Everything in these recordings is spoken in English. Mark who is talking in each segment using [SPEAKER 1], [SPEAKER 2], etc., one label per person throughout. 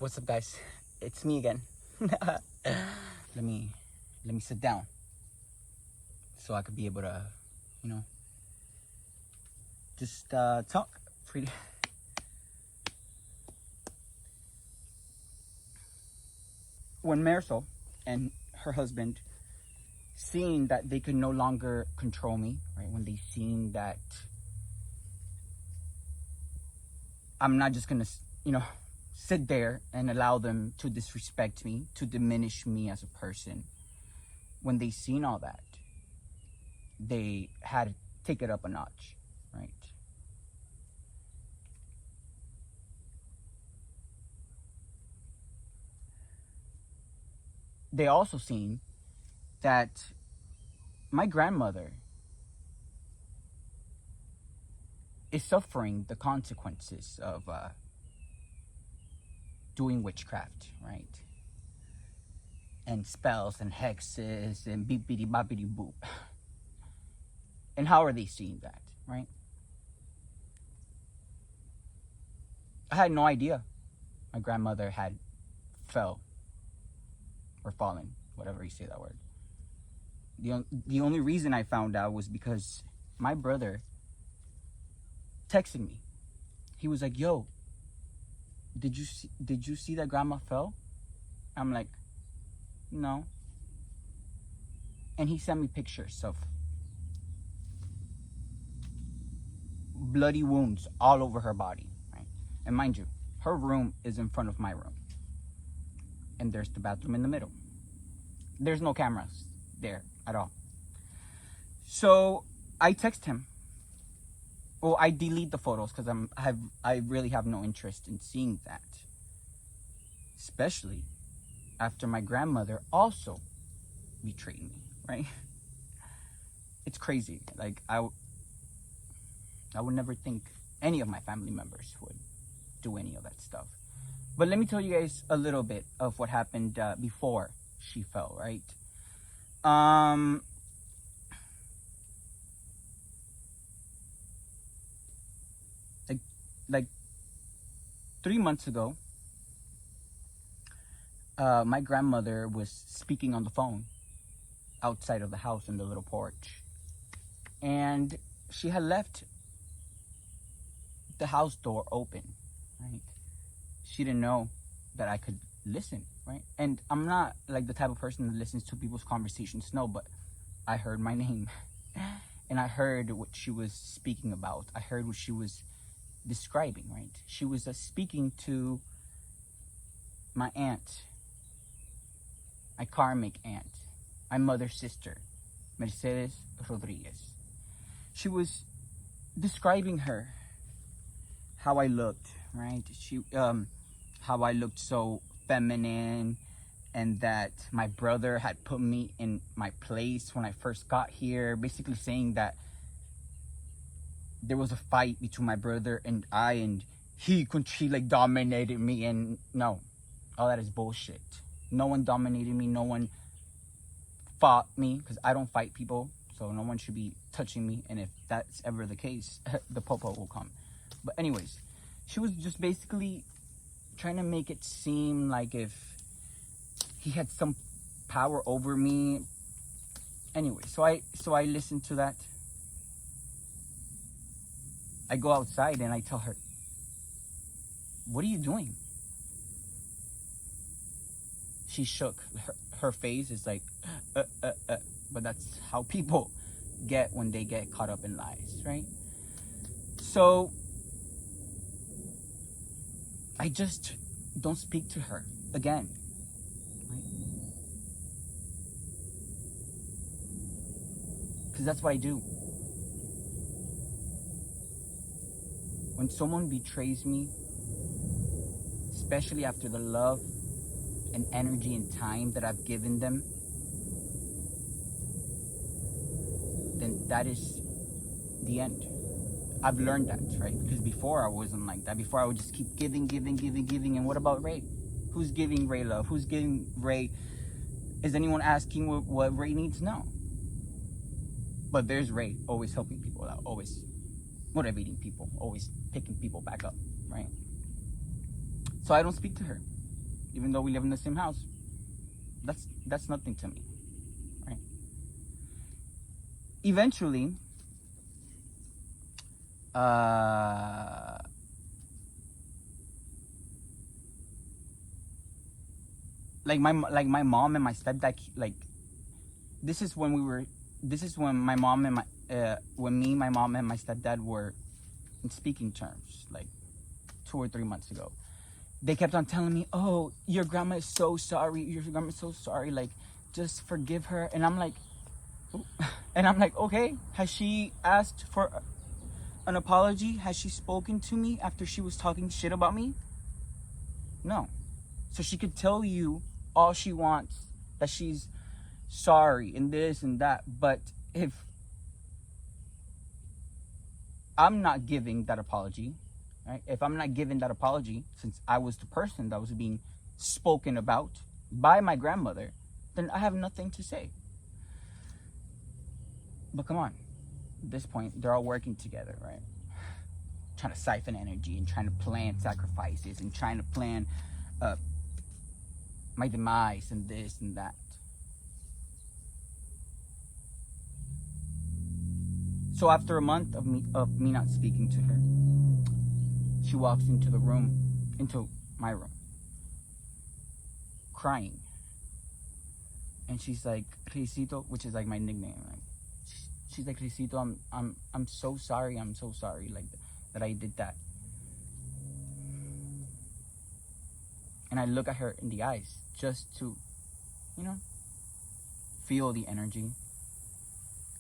[SPEAKER 1] What's up, guys? It's me again. let me sit down so I could be able to, just talk freely. When Marisol and her husband seeing that they could no longer control me, right? When they seen that I'm not just gonna, sit there and allow them to disrespect me, to diminish me as a person. When they seen all that, they had to take it up a notch, right? They also seen that my grandmother is suffering the consequences of doing witchcraft, right? And spells and hexes and beepity boppity boop. And how are they seeing that, right? I had no idea my grandmother had fell or fallen, whatever you say that word. The only reason I found out was because my brother texted me. He was like, "Yo, did you see that grandma fell?" I'm like, "No." And he sent me pictures of bloody wounds all over her body, right? And mind you, her room is in front of my room, and there's the bathroom in the middle. There's no cameras there at all. So I text him. Well, I delete the photos because I really have no interest in seeing that, especially after my grandmother also betrayed me, right? It's crazy. Like I would never think any of my family members would do any of that stuff. But let me tell you guys a little bit of what happened before she fell, right? Like 3 months ago, my grandmother was speaking on the phone outside of the house in the little porch, and she had left the house door open, right? She didn't know that I could listen, right? And I'm not like the type of person that listens to people's conversations, no, but I heard my name and I heard what she was speaking about. I heard what she was describing, right? She was speaking to my aunt, my karmic aunt, my mother's sister, Mercedes Rodriguez. She was describing her, how I looked, right? How I looked so feminine, and that my brother had put me in my place when I first got here, basically saying that there was a fight between my brother and I, and she like dominated me. And no, all that is bullshit. No one dominated me. No one fought me, because I don't fight people, so no one should be touching me. And if that's ever the case, the popo will come. But anyways, she was just basically trying to make it seem like if he had some power over me. Anyway, so I listened to that. I go outside and I tell her, "What are you doing?" She shook. Her face is like, but that's how people get when they get caught up in lies, right? So I just don't speak to her again, right? Because that's what I do. When someone betrays me, especially after the love and energy and time that I've given them, then that is the end. I've learned that, right? Because before I wasn't like that. Before I would just keep giving. And what about Ray? Who's giving Ray love? Who's giving Ray? Is anyone asking what Ray needs? No. But there's Ray, always helping people out, always motivating people, always picking people back up, right? So I don't speak to her. even though we live in the same house. That's nothing to me, right? Eventually, like my mom and my stepdad, like this is when my mom and my mom and my stepdad were in speaking terms, like 2 or 3 months ago. They kept on telling me, "Oh, your grandma is so sorry. Your grandma's so sorry. Like, just forgive her." And I'm like, okay. Has she asked for an apology? Has she spoken to me after she was talking shit about me? No. So she could tell you all she wants, that she's sorry and this and that. But if I'm not giving that apology, right? If I'm not giving that apology, since I was the person that was being spoken about by my grandmother, then I have nothing to say. But come on, at this point, they're all working together, right? Trying to siphon energy and trying to plan sacrifices and trying to plan my demise and this and that. So after a month of me not speaking to her, she walks into my room, crying. And she's like, "Crisito," which is like my nickname. Like, she's like, "Crisito, I'm so sorry. I'm so sorry, like that I did that." And I look at her in the eyes just to, feel the energy,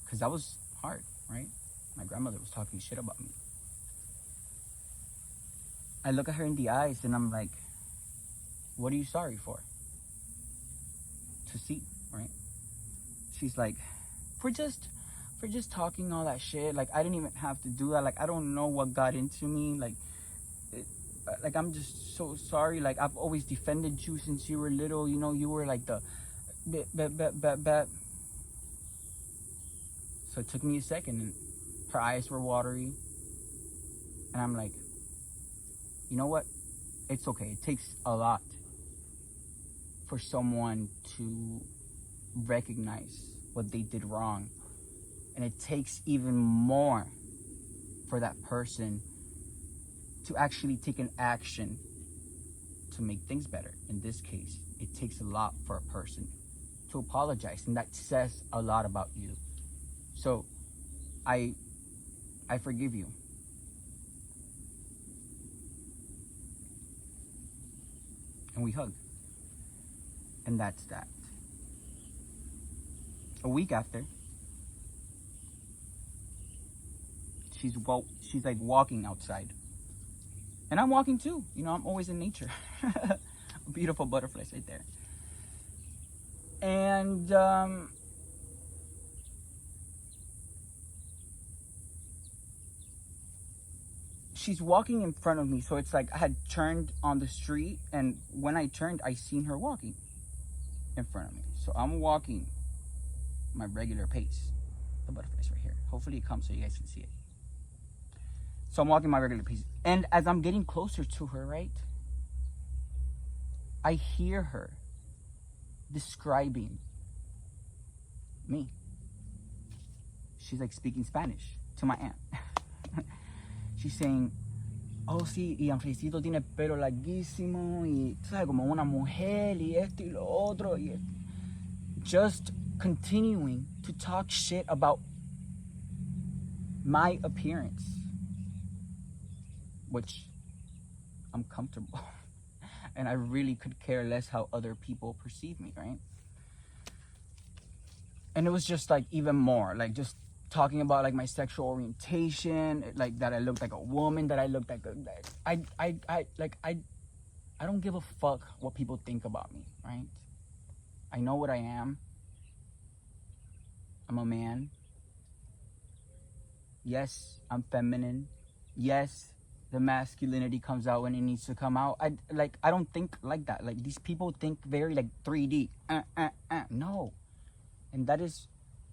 [SPEAKER 1] because that was hard, right? My grandmother was talking shit about me. I look at her in the eyes and I'm like, "What are you sorry for?" To see, right? She's like, for just talking all that shit. Like, I didn't even have to do that. Like, I don't know what got into me. Like I'm just so sorry. Like, I've always defended you since you were little. You were like the So it took me a second, and her eyes were watery. And I'm like, you know what? It's okay. It takes a lot for someone to recognize what they did wrong. And it takes even more for that person to actually take an action to make things better. In this case, it takes a lot for a person to apologize, and that says a lot about you. So I forgive you. And we hug. And that's that. A week after, she's like walking outside. And I'm walking too. I'm always in nature. Beautiful butterflies right there. And she's walking in front of me. So it's like I had turned on the street, and when I turned, I seen her walking in front of me. So I'm walking my regular pace. The butterfly's right here. Hopefully it comes so you guys can see it. So I'm walking my regular pace. And as I'm getting closer to her, right, I hear her describing me. She's like speaking Spanish to my aunt. She's saying, "Oh, sí, y Angelicito tiene pelo larguísimo y, tú sabes, como una mujer y esto y lo otro." Y just continuing to talk shit about my appearance, which I'm comfortable. And I really could care less how other people perceive me, right? And it was just like even more, like just talking about like my sexual orientation, like that I looked like a woman, that I looked like I don't give a fuck what people think about me, right? I know what I am. I'm a man. Yes, I'm feminine. Yes, the masculinity comes out when it needs to come out. I don't think like that. Like, these people think very like 3D. No. And that is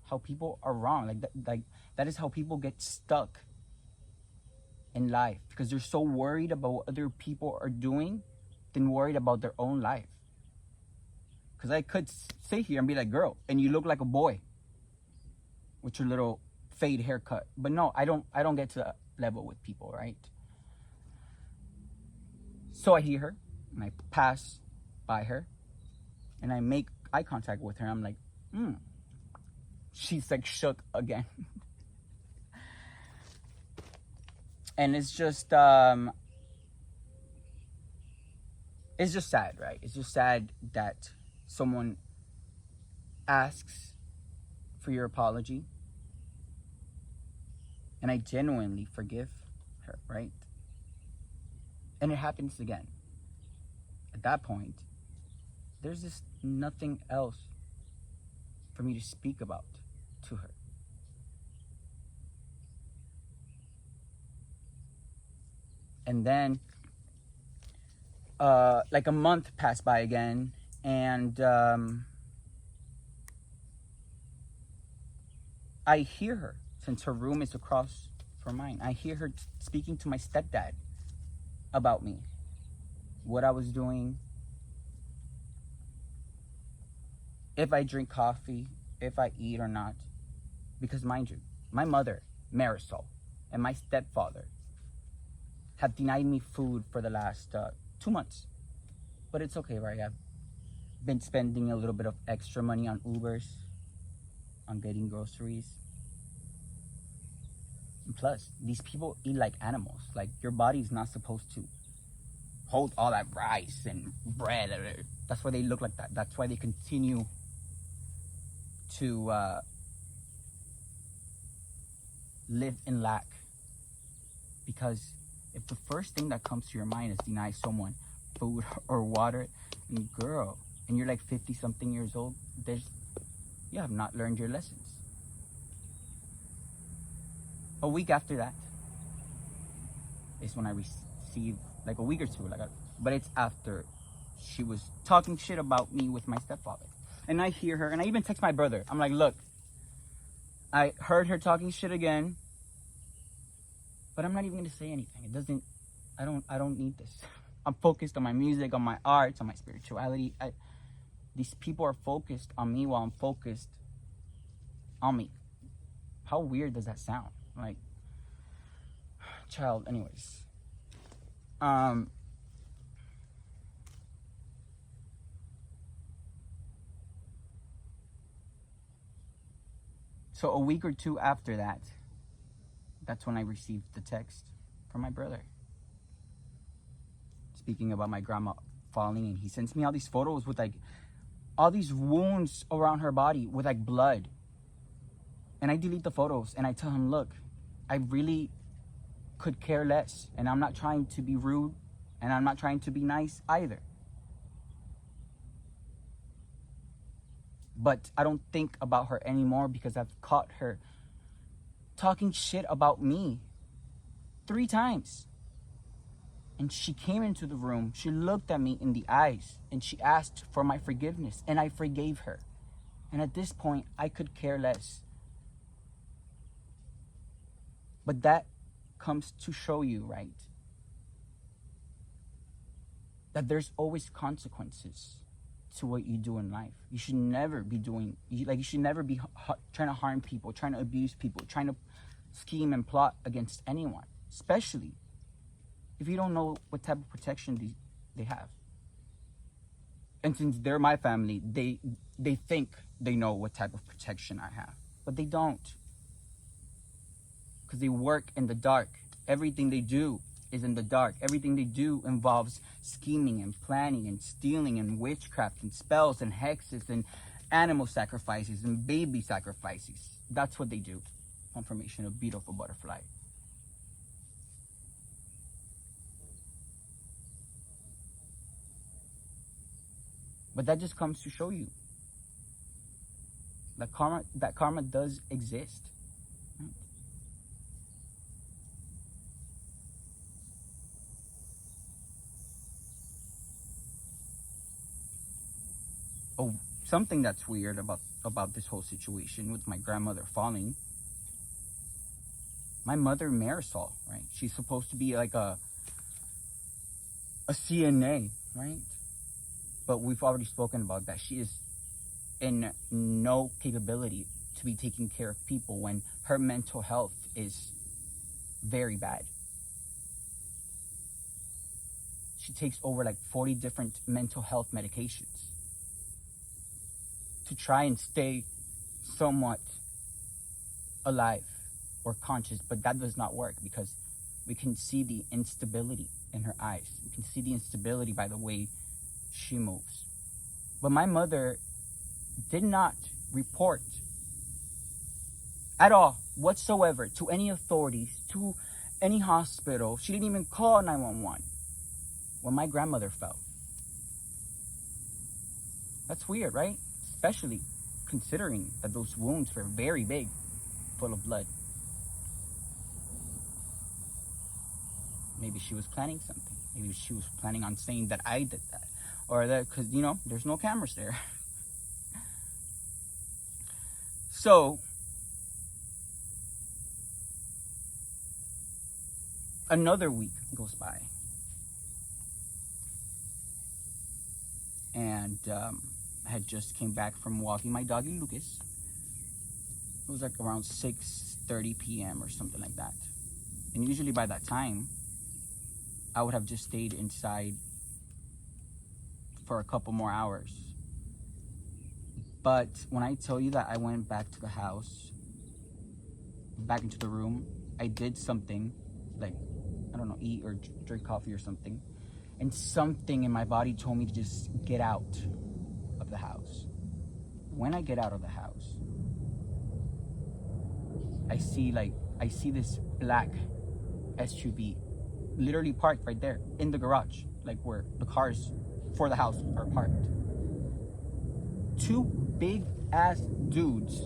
[SPEAKER 1] how people are wrong. That is how people get stuck in life, because they're so worried about what other people are doing than worried about their own life. Because I could sit here and be like, girl, and you look like a boy with your little fade haircut. But no, I don't get to that level with people, right? So I hear her, and I pass by her, and I make eye contact with her. I'm like, She's like shook again. And it's just sad, right? It's just sad that someone asks for your apology, and I genuinely forgive her, right? And it happens again. At that point, there's just nothing else for me to speak about to her. And then like a month passed by again, and I hear her, since her room is across from mine. I hear her speaking to my stepdad about me, what I was doing, if I drink coffee, if I eat or not. Because mind you, my mother, Marisol, and my stepfather have denied me food for the last 2 months. But it's okay, right? I've been spending a little bit of extra money on Ubers, on getting groceries. And plus, these people eat like animals. Like, your body's not supposed to hold all that rice and bread. That's why they look like that. That's why they continue to live in lack. Because if the first thing that comes to your mind is deny someone food or water, and girl, and you're like 50 something years old, you have not learned your lessons. A week after that is when I received, like a week or two, but it's after she was talking shit about me with my stepfather. And I hear her, and I even text my brother. I'm like, look, I heard her talking shit again, but I'm not even gonna say anything. I don't need this. I'm focused on my music, on my arts, on my spirituality. These people are focused on me while I'm focused on me. How weird does that sound? Like, child, anyways. So a week or two after that, that's when I received the text from my brother, speaking about my grandma falling, and he sends me all these photos with like all these wounds around her body with like blood. And I delete the photos, and I tell him, look, I really could care less, and I'm not trying to be rude, and I'm not trying to be nice either. But I don't think about her anymore because I've caught her talking shit about me 3 times. And she came into the room, she looked at me in the eyes, and she asked for my forgiveness, and I forgave her. And at this point, I could care less. But that comes to show you, right, that there's always consequences to what you do in life. You should never be you should never be trying to harm people, trying to abuse people, trying to scheme and plot against anyone, especially if you don't know what type of protection they have. And since they're my family, they think they know what type of protection I have, but they don't, because they work in the dark. Everything they do is in the dark. Everything they do involves scheming and planning and stealing and witchcraft and spells and hexes and animal sacrifices and baby sacrifices. That's what they do. Confirmation of beautiful butterfly. But that just comes to show you that karma does exist. Right? Oh, something that's weird about this whole situation with my grandmother falling. My mother, Marisol, right? She's supposed to be like a CNA, right? But we've already spoken about that. She is in no capability to be taking care of people when her mental health is very bad. She takes over like 40 different mental health medications to try and stay somewhat alive or conscious, but that does not work because we can see the instability in her eyes. We can see the instability by the way she moves. But my mother did not report at all whatsoever to any authorities, to any hospital. She didn't even call 911 when my grandmother fell. That's weird, right? Especially considering that those wounds were very big, full of blood. Maybe she was planning something. Maybe she was planning on saying that I did that. Or that, because, there's no cameras there. So, another week goes by. And I had just came back from walking my doggy Lucas. It was like around 6:30 p.m. or something like that. And usually by that time, I would have just stayed inside for a couple more hours. But when I tell you that I went back to the house, back into the room, I did something like, I don't know, eat or drink coffee or something. And something in my body told me to just get out of the house. When I get out of the house, I see this black SUV literally parked right there in the garage, like where the cars for the house are parked. Two big ass dudes,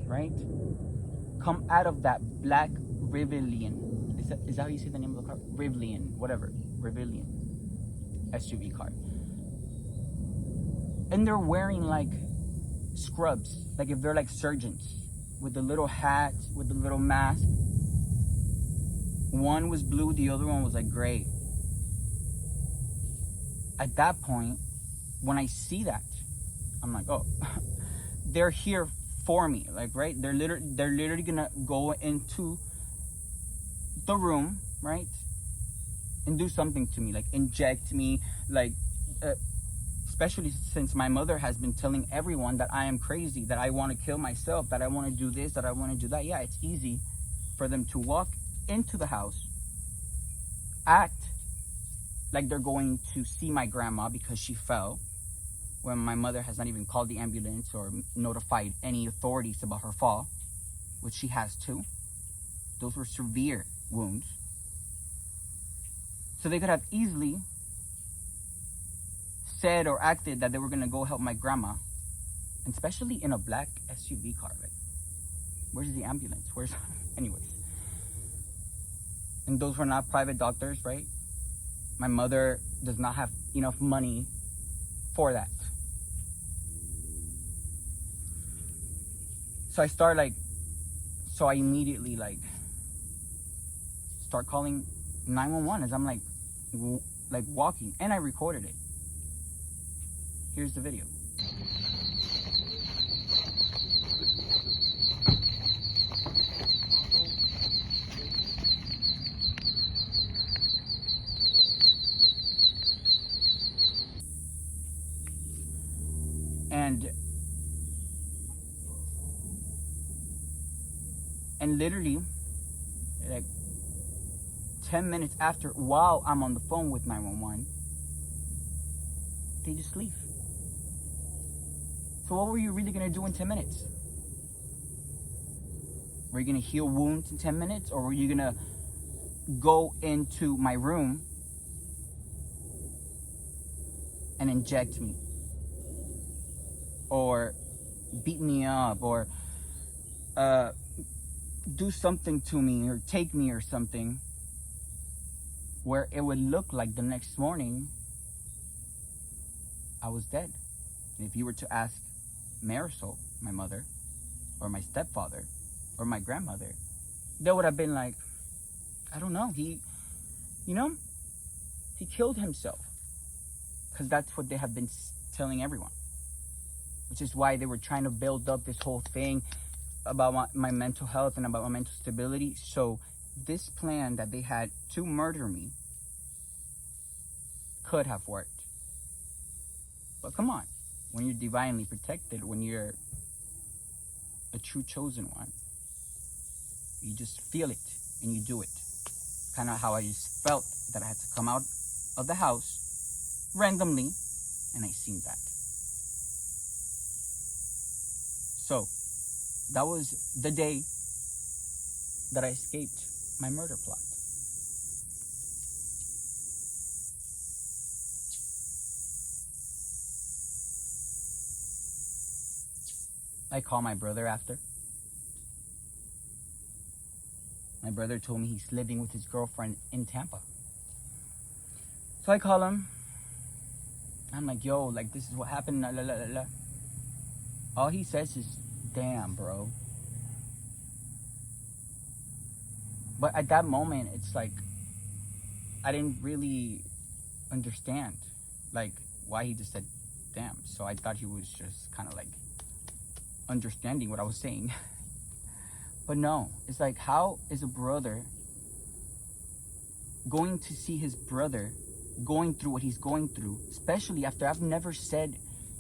[SPEAKER 1] right, come out of that black Rivian. Is that how you say the name of the car? Rivian, whatever. Rivian SUV car. And they're wearing like scrubs, like if they're like surgeons, with the little hat, with the little mask. One was blue, the other one was like gray. At that point, when I see that, I'm like, oh, they're here for me, like, right? They're literally gonna go into the room, right, and do something to me, like inject me, like, especially since my mother has been telling everyone that I am crazy, that I want to kill myself, that I want to do this, that I want to do that. Yeah, it's easy for them to walk into the house, act like they're going to see my grandma because she fell, when my mother has not even called the ambulance or notified any authorities about her fall, which she has too. Those were severe wounds. So they could have easily said or acted that they were going to go help my grandma, and especially in a black SUV car. Like, where's the ambulance? Anyways. And those were not private doctors, right? My mother does not have enough money for that. So I immediately start calling 911 as I'm like walking, and I recorded it. Here's the video. And literally, like 10 minutes after, while I'm on the phone with 911, they just leave. So what were you really gonna do in 10 minutes? Were you gonna heal wounds in 10 minutes? Or were you gonna go into my room and inject me? Or beat me up? Or do something to me, or take me or something, where it would look like the next morning I was dead? And if you were to ask Marisol, my mother, or my stepfather, or my grandmother, they would have been like, I don't know, he killed himself. because that's what they have been telling everyone, which is why they were trying to build up this whole thing about my mental health and about my mental stability. So this plan that they had to murder me could have worked. But come on, when you're divinely protected, when you're a true chosen one, you just feel it and you do it. Kind of how I just felt that I had to come out of the house randomly, and I seen that. So that was the day that I escaped my murder plot. I called my brother after. My brother told me he's living with his girlfriend in Tampa. So I call him. I'm like, yo, like, this is what happened. La, la, la, la. All he says is, damn, bro. But at that moment, it's like, I didn't really understand, like, why he just said, damn. So I thought he was just kind of like understanding what I was saying. But no, it's like, how is a brother going to see his brother going through what he's going through, especially after I've never said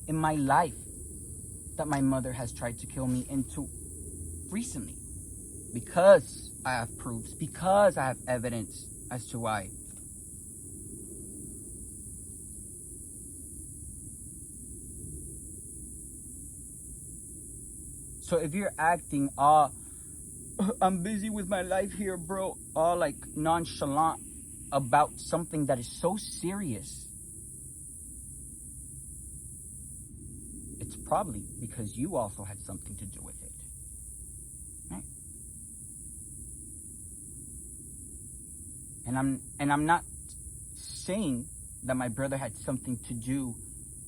[SPEAKER 1] in my life that my mother has tried to kill me until recently, because I have proofs, because I have evidence as to why. So if you're acting I'm busy with my life here, bro, all like nonchalant about something that is so serious, it's probably because you also had something to do with it, right? And I'm not saying that my brother had something to do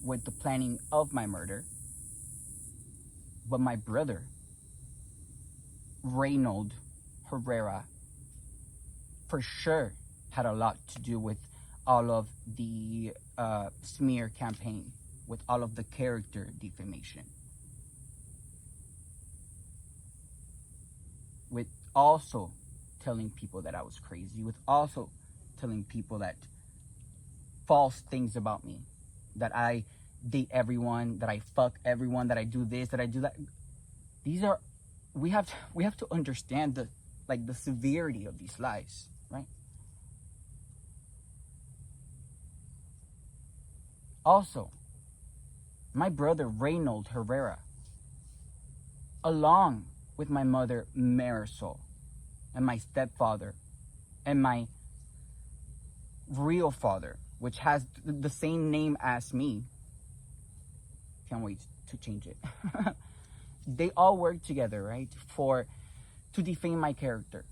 [SPEAKER 1] with the planning of my murder, but my brother, Reynold Herrera, for sure had a lot to do with all of the smear campaign, with all of the character defamation, with also telling people that I was crazy, with also telling people that false things about me, that I date everyone, that I fuck everyone, that I do this, that I do that. These are, we have to understand the severity of these lies, right? Also, my brother Reynold Herrera, along with my mother Marisol, and my stepfather, and my real father, which has the same name as me, can't wait to change it. They all work together, right, to defame my character.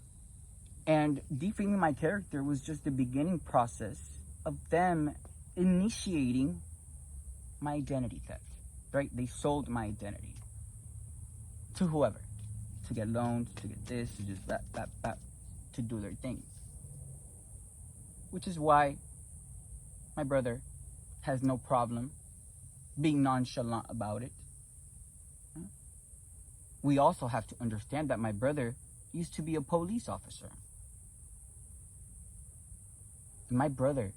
[SPEAKER 1] And defaming my character was just the beginning process of them initiating my identity theft, right? They sold my identity to whoever, to get loans, to get this, to just that, to do their thing. Which is why my brother has no problem being nonchalant about it. We also have to understand that my brother used to be a police officer. My brother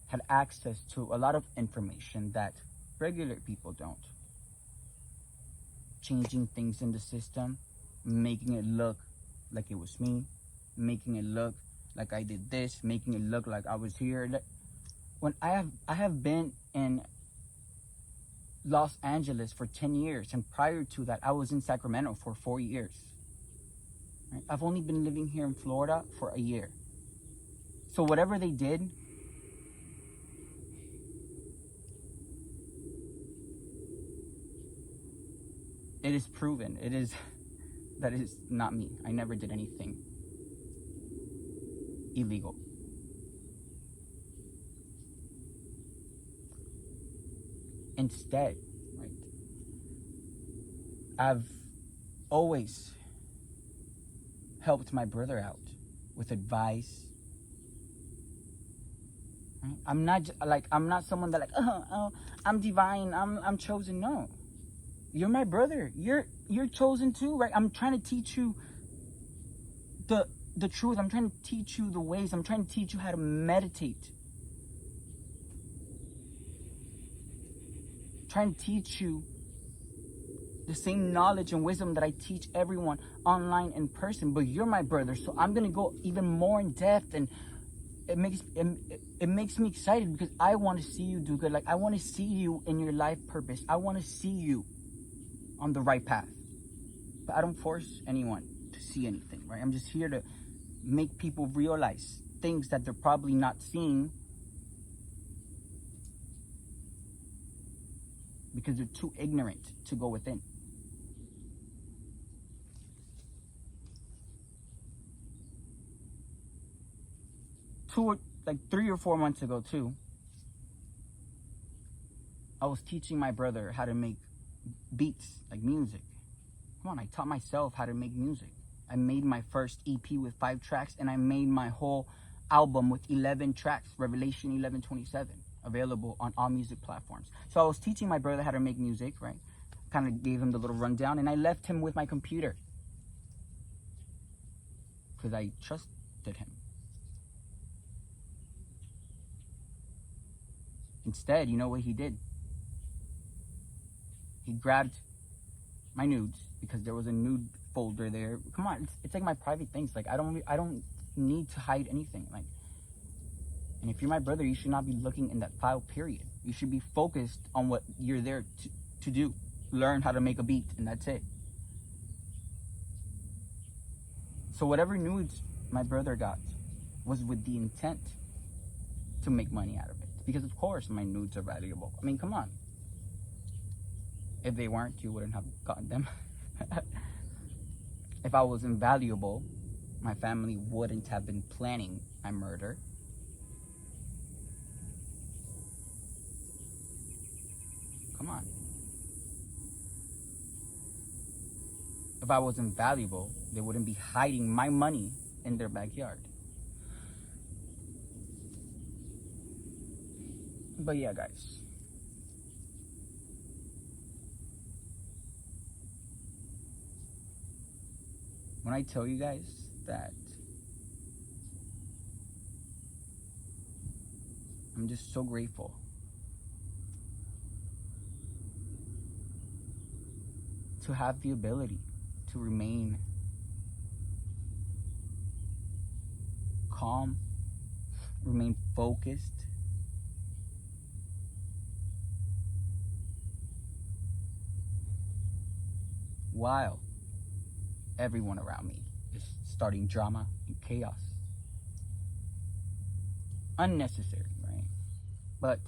[SPEAKER 1] had access to a lot of information that regular people don't. Changing things in the system, making it look like it was me, making it look like I did this, making it look like I was here. When I have been in Los Angeles for 10 years, and prior to that I was in Sacramento for 4 years. Right? I've only been living here in Florida for a year. So whatever they did, it is proven. That is not me. I never did anything illegal. Instead, right, I've always helped my brother out with advice, Right? I'm not someone that like, I'm divine, I'm chosen. No. You're my brother. You're chosen too, right? I'm trying to teach you the truth. I'm trying to teach you the ways. I'm trying to teach you how to meditate. I'm trying to teach you the same knowledge and wisdom that I teach everyone online in person. But you're my brother, so I'm gonna go even more in depth, and it makes me excited because I want to see you do good. Like, I want to see you in your life purpose. I want to see you on the right path. But I don't force anyone to see anything, right? I'm just here to make people realize things that they're probably not seeing because they're too ignorant to go within. Like 3 or 4 months ago too, I was teaching my brother how to make beats, like music. Come on, I taught myself how to make music. I made my first EP with 5 tracks, and I made my whole album with 11 tracks, Revelation 11:27, available on all music platforms. So I was teaching my brother how to make music, right? Kind of gave him the little rundown, and I left him with my computer because I trusted him. Instead, you know what he did? He grabbed my nudes because there was a nude folder there. Come on, it's like my private things. Like, I don't need to hide anything. Like, and if you're my brother, you should not be looking in that file, period. You should be focused on what you're there to do. Learn how to make a beat, and that's it. So whatever nudes my brother got was with the intent to make money out of it. Because of course my nudes are valuable. I mean, come on. If they weren't, you wouldn't have gotten them. If I was invaluable, my family wouldn't have been planning my murder. Come on. If I was invaluable, they wouldn't be hiding my money in their backyard. But yeah, guys. When I tell you guys that I'm just so grateful to have the ability to remain calm, remain focused, while everyone around me is starting drama and chaos. Unnecessary, right? But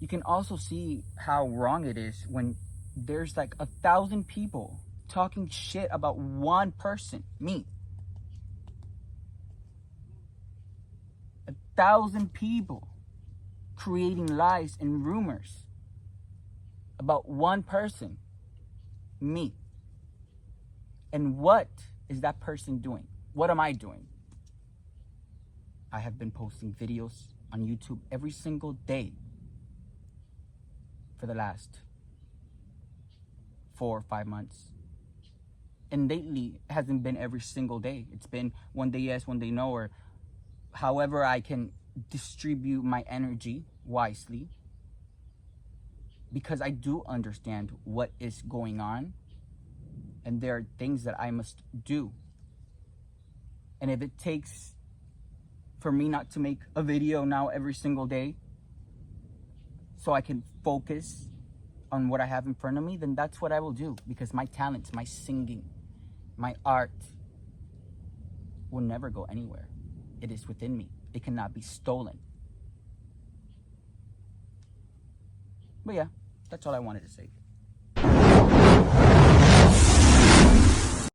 [SPEAKER 1] you can also see how wrong it is when there's like 1,000 people talking shit about one person, me. 1,000 people creating lies and rumors about one person, me. And what is that person doing? What am I doing? I have been posting videos on YouTube every single day for the last 4 or 5 months. And lately, it hasn't been every single day. It's been one day yes, one day no, or however I can distribute my energy wisely. Because I do understand what is going on. And there are things that I must do. And if it takes for me not to make a video now every single day so I can focus on what I have in front of me, then that's what I will do. Because my talents, my singing, my art will never go anywhere. It is within me. It cannot be stolen. But yeah, that's all I wanted to say.